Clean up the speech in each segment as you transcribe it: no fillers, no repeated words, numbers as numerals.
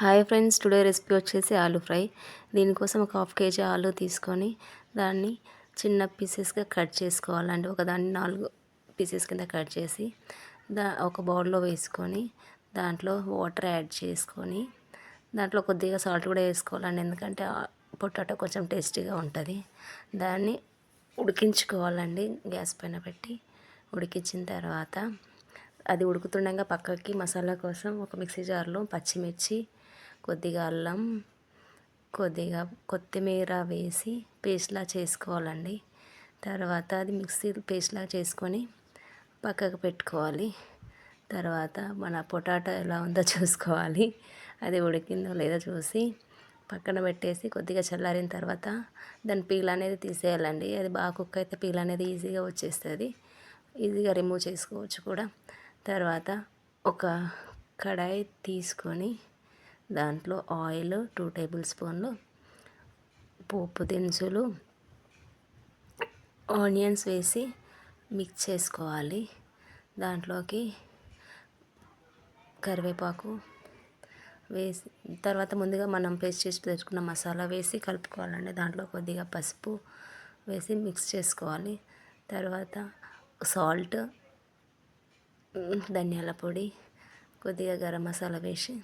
Hi friends, today recipe వచ్చేసి aloo fry. దీనికోసం ఒక హాఫ్ కేజీ ఆలూ తీసుకొని దాన్ని చిన్న పీసెస్గా కట్ చేసుకోవాలండి. ఒకదాన్ని 4 పీసెస్ కింద కట్ చేసి ఒక బౌల్లో వేసుకొని దాంట్లో వాటర్ యాడ్ చేసుకొని దాంట్లో కొద్దిగా సాల్ట్ కూడా వేసుకోవాలండి, ఎందుకంటే పొటాటో కొంచెం టేస్టీగా ఉంటుంది. దాన్ని ఉడికించుకోవాలండి గ్యాస్ పైన పెట్టి. ఉడికించిన తర్వాత అది ఉడుకుతుండగా పక్కకి మసాలా కోసం ఒక మిక్సీ జార్లో పచ్చిమిర్చి, కొద్దిగా అల్లం, కొద్దిగా కొత్తిమీర వేసి పేస్ట్లా చేసుకోవాలండి. తర్వాత అది మిక్సీ పేస్ట్లా చేసుకొని పక్కకు పెట్టుకోవాలి. తర్వాత మన పొటాటో ఎలా ఉందో చూసుకోవాలి. అది ఉడికిందో లేదో చూసి పక్కన పెట్టేసి కొద్దిగా చల్లారిన తర్వాత దాని పీల్ అనేది తీసేయాలండి. అది బాగా కుక్ అయితే పీల్ అనేది ఈజీగా వచ్చేస్తుంది, ఈజీగా రిమూవ్ చేసుకోవచ్చు కూడా. తర్వాత ఒక కడాయి తీసుకొని దాంట్లో ఆయిల్ 2 టేబుల్ స్పూన్లు, పోపు దినుసులు, ఆనియన్స్ వేసి మిక్స్ చేసుకోవాలి. దాంట్లోకి కరివేపాకు వేసి తర్వాత ముందుగా మనం పేస్ట్ చేసి తెచ్చుకున్న మసాలా వేసి కలుపుకోవాలండి. దాంట్లో కొద్దిగా పసుపు వేసి మిక్స్ చేసుకోవాలి. తర్వాత సాల్ట్, ధనియాల పొడి, కొద్దిగా గరం మసాలా వేసి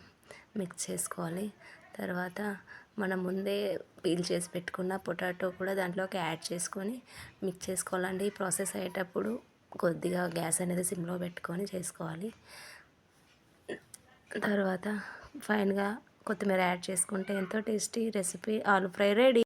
మిక్స్ చేసుకోవాలి. తర్వాత మనం ముందే పీల్ చేసి పెట్టుకున్న పొటాటో కూడా దాంట్లోకి యాడ్ చేసుకొని మిక్స్ చేసుకోవాలండి. ఈ ప్రాసెస్ అయ్యేటప్పుడు కొద్దిగా గ్యాస్ అనేది సిమ్లో పెట్టుకొని చేసుకోవాలి. తర్వాత ఫైన్గా కొత్తిమీర యాడ్ చేసుకుంటే ఎంతో tasty recipe aloo fry ready.